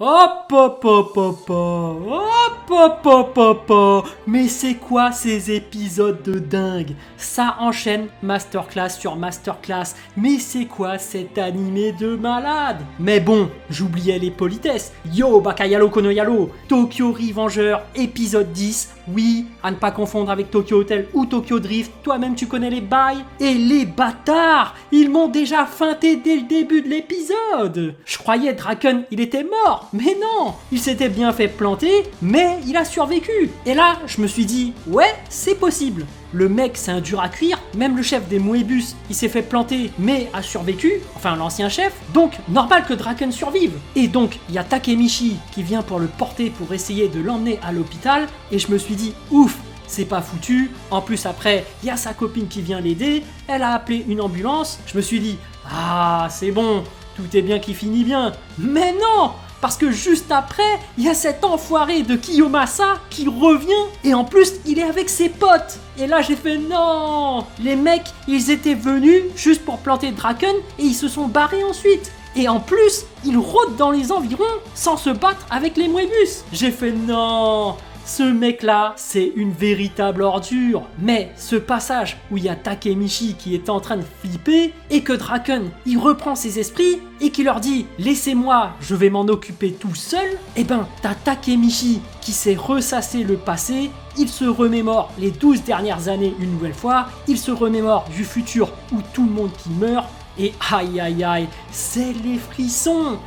Hop hop hop hop hop hop hop hop hop. Mais c'est quoi ces épisodes de dingue? Ça enchaîne masterclass sur masterclass. Mais c'est quoi cet animé de malade? Mais bon, j'oubliais les politesses. Yo Bakayalo Konoyalo, Tokyo Revenger, épisode 10. Oui, à ne pas confondre avec Tokyo Hotel ou Tokyo Drift. Toi-même tu connais les bails. Et les bâtards, ils m'ont déjà feinté dès le début de l'épisode. Je croyais Draken, il était mort. Mais non, il s'était bien fait planter, mais il a survécu. Et là, je me suis dit, ouais, c'est possible. Le mec, c'est un dur à cuire, même le chef des Moebius, il s'est fait planter, mais a survécu, enfin l'ancien chef, donc normal que Draken survive. Et donc, il y a Takemichi qui vient pour le porter pour essayer de l'emmener à l'hôpital, et je me suis dit, ouf, c'est pas foutu. En plus après, il y a sa copine qui vient l'aider, elle a appelé une ambulance, je me suis dit, ah, c'est bon, tout est bien qui finit bien. Mais non! Parce que juste après, il y a cet enfoiré de Kiyomasa qui revient et en plus, il est avec ses potes. Et là, j'ai fait non. Les mecs, ils étaient venus juste pour planter Draken et ils se sont barrés ensuite. Et en plus, ils rôdent dans les environs sans se battre avec les Moebius. J'ai fait non. Ce mec-là, c'est une véritable ordure. Mais ce passage où il y a Takemichi qui est en train de flipper et que Draken, il reprend ses esprits et qui leur dit « Laissez-moi, je vais m'en occuper tout seul », eh ben, t'as Takemichi qui s'est ressassé le passé, il se remémore les 12 dernières années une nouvelle fois, il se remémore du futur où tout le monde qui meurt, et aïe aïe aïe, c'est les frissons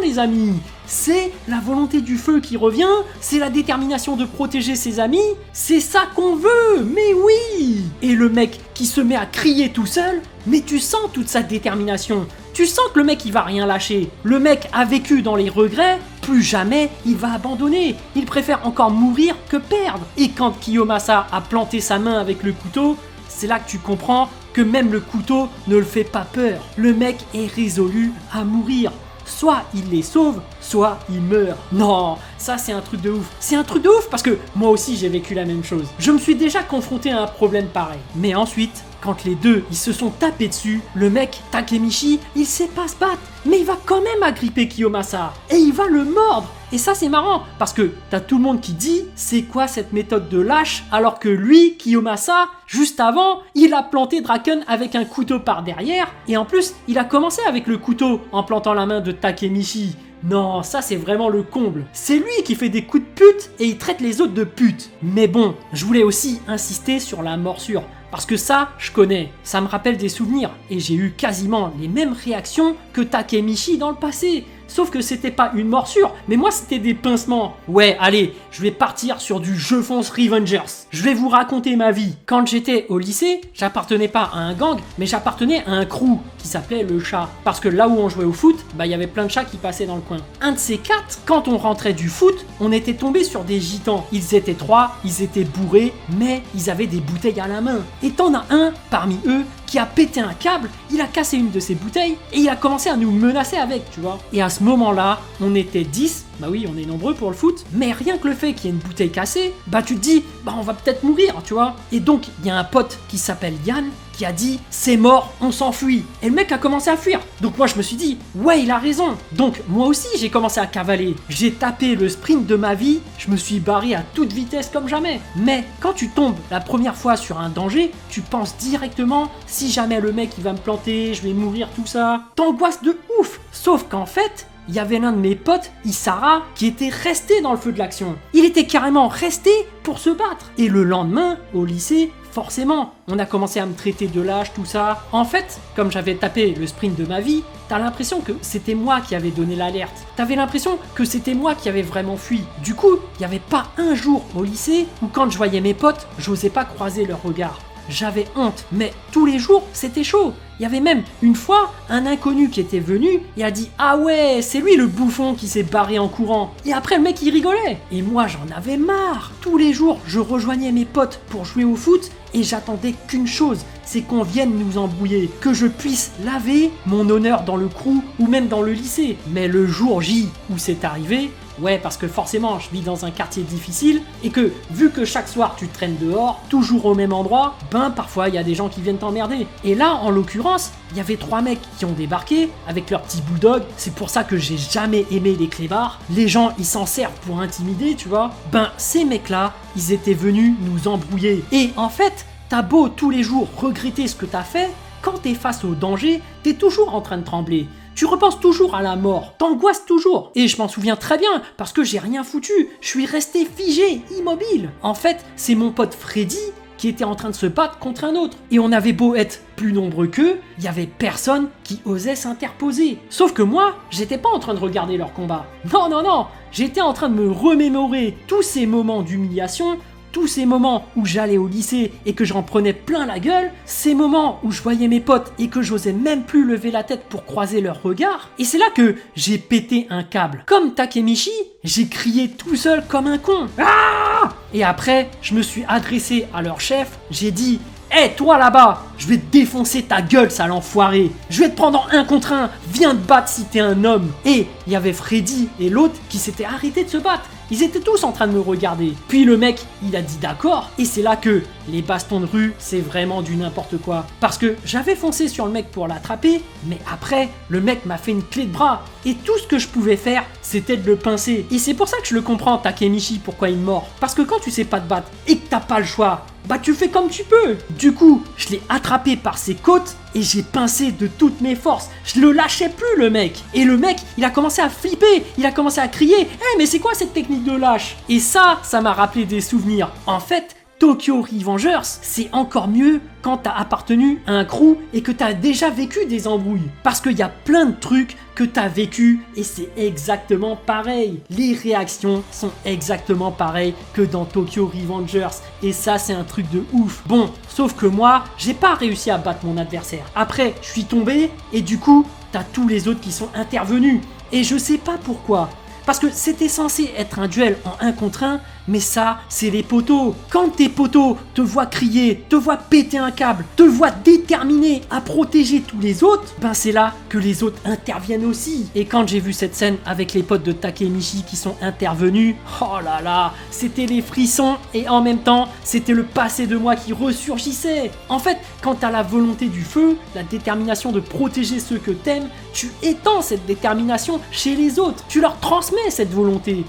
les amis. C'est la volonté du feu qui revient, c'est la détermination de protéger ses amis, c'est ça qu'on veut, mais oui. Et le mec qui se met à crier tout seul, mais tu sens toute sa détermination, tu sens que le mec il va rien lâcher, le mec a vécu dans les regrets, plus jamais il va abandonner, il préfère encore mourir que perdre. Et quand Kiyomasa a planté sa main avec le couteau, c'est là que tu comprends que même le couteau ne le fait pas peur. Le mec est résolu à mourir. Soit il les sauve, soit il meurt. Non, ça c'est un truc de ouf. C'est un truc de ouf parce que moi aussi j'ai vécu la même chose. Je me suis déjà confronté à un problème pareil. Mais ensuite, quand les deux ils se sont tapés dessus, le mec, Takemichi, il sait pas se battre. Mais il va quand même agripper Kiyomasa. Et il va le mordre. Et ça c'est marrant, parce que t'as tout le monde qui dit c'est quoi cette méthode de lâche, alors que lui, Kiyomasa, juste avant, il a planté Draken avec un couteau par derrière, et en plus, il a commencé avec le couteau en plantant la main de Takemichi. Non, ça c'est vraiment le comble. C'est lui qui fait des coups de pute et il traite les autres de pute. Mais bon, je voulais aussi insister sur la morsure. Parce que ça, je connais, ça me rappelle des souvenirs et j'ai eu quasiment les mêmes réactions que Takemichi dans le passé. Sauf que c'était pas une morsure, mais moi c'était des pincements. Ouais, allez, je vais partir sur du Je fonce Revengers. Je vais vous raconter ma vie. Quand j'étais au lycée, j'appartenais pas à un gang, mais j'appartenais à un crew qui s'appelait le chat. Parce que là où on jouait au foot, il y avait plein de chats qui passaient dans le coin. Un de ces quatre, quand on rentrait du foot, on était tombé sur des gitans. Ils étaient 3, ils étaient bourrés, mais ils avaient des bouteilles à la main. Et t'en as un, parmi eux, qui a pété un câble, il a cassé une de ses bouteilles et il a commencé à nous menacer avec, tu vois. Et à ce moment-là, on était 10, bah oui, on est nombreux pour le foot, mais rien que le fait qu'il y ait une bouteille cassée, bah tu te dis, bah on va peut-être mourir, tu vois. Et donc, il y a un pote qui s'appelle Yann, qui a dit c'est mort, on s'enfuit. Et le mec a commencé à fuir. Donc moi je me suis dit ouais, il a raison. Donc moi aussi j'ai commencé à cavaler. J'ai tapé le sprint de ma vie, je me suis barré à toute vitesse comme jamais. Mais quand tu tombes la première fois sur un danger, tu penses directement si jamais le mec il va me planter, je vais mourir, tout ça. T'angoisses de ouf. Sauf qu'en fait, il y avait l'un de mes potes, Isara, qui était resté dans le feu de l'action. Il était carrément resté pour se battre. Et le lendemain, au lycée, forcément, on a commencé à me traiter de lâche, tout ça. En fait, comme j'avais tapé le sprint de ma vie, t'as l'impression que c'était moi qui avais donné l'alerte. T'avais l'impression que c'était moi qui avais vraiment fui. Du coup, il n'y avait pas un jour au lycée où quand je voyais mes potes, j'osais pas croiser leur regard. J'avais honte, mais tous les jours, c'était chaud. Il y avait même une fois un inconnu qui était venu et a dit « Ah ouais, c'est lui le bouffon qui s'est barré en courant ». Et après le mec il rigolait. Et moi j'en avais marre. Tous les jours je rejoignais mes potes pour jouer au foot et j'attendais qu'une chose, c'est qu'on vienne nous embrouiller, que je puisse laver mon honneur dans le crew ou même dans le lycée. Mais le jour J où c'est arrivé, Ouais, parce que forcément, je vis dans un quartier difficile et que, vu que chaque soir tu traînes dehors, toujours au même endroit, ben parfois il y a des gens qui viennent t'emmerder. Et là, en l'occurrence, il y avait 3 mecs qui ont débarqué avec leur petit bulldog. C'est pour ça que j'ai jamais aimé les clébards. Les gens, ils s'en servent pour intimider, tu vois. Ben, ces mecs-là, ils étaient venus nous embrouiller. Et en fait, t'as beau tous les jours regretter ce que t'as fait, quand t'es face au danger, t'es toujours en train de trembler. Tu repenses toujours à la mort, t'angoisses toujours. Et je m'en souviens très bien, parce que j'ai rien foutu, je suis resté figé, immobile. En fait, c'est mon pote Freddy qui était en train de se battre contre un autre. Et on avait beau être plus nombreux qu'eux, il y avait personne qui osait s'interposer. Sauf que moi, j'étais pas en train de regarder leur combat. Non, j'étais en train de me remémorer tous ces moments d'humiliation, tous ces moments où j'allais au lycée et que j'en prenais plein la gueule, ces moments où je voyais mes potes et que j'osais même plus lever la tête pour croiser leur regard, et c'est là que j'ai pété un câble. Comme Takemichi, j'ai crié tout seul comme un con. Ah! Et après, je me suis adressé à leur chef, j'ai dit: Hé, toi là-bas, je vais te défoncer ta gueule, sale enfoiré. Je vais te prendre en 1 contre 1, viens te battre si t'es un homme. Et il y avait Freddy et l'autre qui s'étaient arrêtés de se battre. Ils étaient tous en train de me regarder. Puis le mec, il a dit d'accord. Et c'est là que les bastons de rue, c'est vraiment du n'importe quoi. Parce que j'avais foncé sur le mec pour l'attraper, mais après, le mec m'a fait une clé de bras. Et tout ce que je pouvais faire, c'était de le pincer. Et c'est pour ça que je le comprends, Takemichi, pourquoi il mord. Parce que quand tu sais pas te battre et que t'as pas le choix, bah tu fais comme tu peux. Du coup, je l'ai attrapé par ses côtes et j'ai pincé de toutes mes forces. Je le lâchais plus, le mec. Et le mec, il a commencé à flipper, il a commencé à crier: Hey, mais c'est quoi cette technique de lâche? Et ça m'a rappelé des souvenirs. En fait, Tokyo Revengers, c'est encore mieux quand t'as appartenu à un crew et que t'as déjà vécu des embrouilles. Parce qu'il y a plein de trucs que t'as vécu et c'est exactement pareil. Les réactions sont exactement pareilles que dans Tokyo Revengers. Et ça, c'est un truc de ouf. Bon, sauf que moi, j'ai pas réussi à battre mon adversaire. Après, je suis tombé et du coup, t'as tous les autres qui sont intervenus. Et je sais pas pourquoi. Parce que c'était censé être un duel en 1 contre 1, mais ça, c'est les potos. Quand tes potos te voient crier, te voient péter un câble, te voient déterminé à protéger tous les autres, ben c'est là que les autres interviennent aussi. Et quand j'ai vu cette scène avec les potes de Takemichi qui sont intervenus, oh là là, c'était les frissons et en même temps, c'était le passé de moi qui ressurgissait. En fait, quand t'as la volonté du feu, la détermination de protéger ceux que t'aimes, tu étends cette détermination chez les autres. Tu leur transmets cette volonté.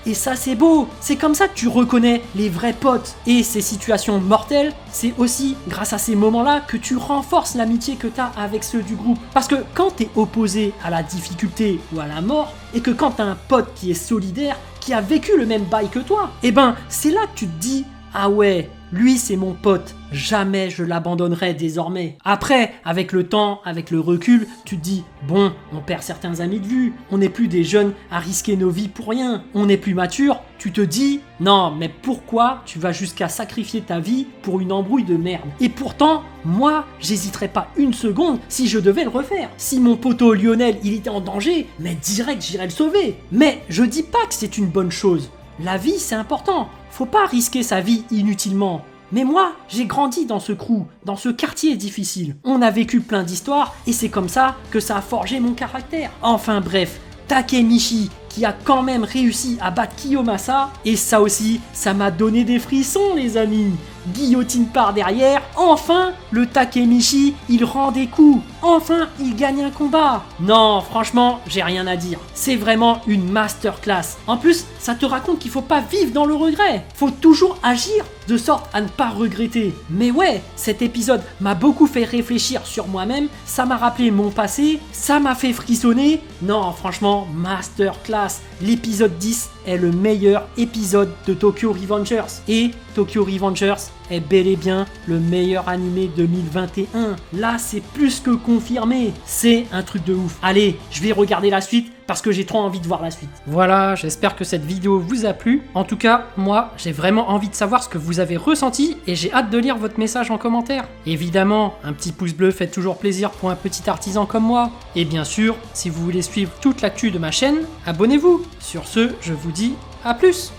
Et ça, c'est beau, c'est comme ça que tu reconnais les vrais potes. Et ces situations mortelles, c'est aussi grâce à ces moments-là que tu renforces l'amitié que tu as avec ceux du groupe. Parce que quand tu es opposé à la difficulté ou à la mort, et que quand tu as un pote qui est solidaire, qui a vécu le même bail que toi, et ben c'est là que tu te dis: ah ouais, lui c'est mon pote, jamais je l'abandonnerai désormais. Après, avec le temps, avec le recul, tu te dis: bon, on perd certains amis de vue, on n'est plus des jeunes à risquer nos vies pour rien, on est plus mature, tu te dis: non, mais pourquoi tu vas jusqu'à sacrifier ta vie pour une embrouille de merde? Et pourtant, moi, j'hésiterais pas une seconde si je devais le refaire. Si mon poteau Lionel, il était en danger, mais direct j'irais le sauver. Mais je dis pas que c'est une bonne chose. La vie, c'est important. Faut pas risquer sa vie inutilement. Mais moi, j'ai grandi dans ce crew, dans ce quartier difficile. On a vécu plein d'histoires et c'est comme ça que ça a forgé mon caractère. Enfin bref, Takemichi qui a quand même réussi à battre Kiyomasa, et ça aussi, ça m'a donné des frissons les amis. Guillotine par derrière, enfin le Takemichi il rend des coups, enfin il gagne un combat. Non, franchement, j'ai rien à dire. C'est vraiment une masterclass. En plus, ça te raconte qu'il faut pas vivre dans le regret. Faut toujours agir de sorte à ne pas regretter. Mais ouais, cet épisode m'a beaucoup fait réfléchir sur moi-même, ça m'a rappelé mon passé, ça m'a fait frissonner. Non, franchement, masterclass. L'épisode 10 est le meilleur épisode de Tokyo Revengers. Et Tokyo Revengers est bel et bien le meilleur animé 2021. Là, c'est plus que confirmé. C'est un truc de ouf. Allez, je vais regarder la suite parce que j'ai trop envie de voir la suite. Voilà, j'espère que cette vidéo vous a plu. En tout cas, moi, j'ai vraiment envie de savoir ce que vous avez ressenti et j'ai hâte de lire votre message en commentaire. Évidemment, un petit pouce bleu fait toujours plaisir pour un petit artisan comme moi. Et bien sûr, si vous voulez suivre toute l'actu de ma chaîne, abonnez-vous. Sur ce, je vous dis à plus.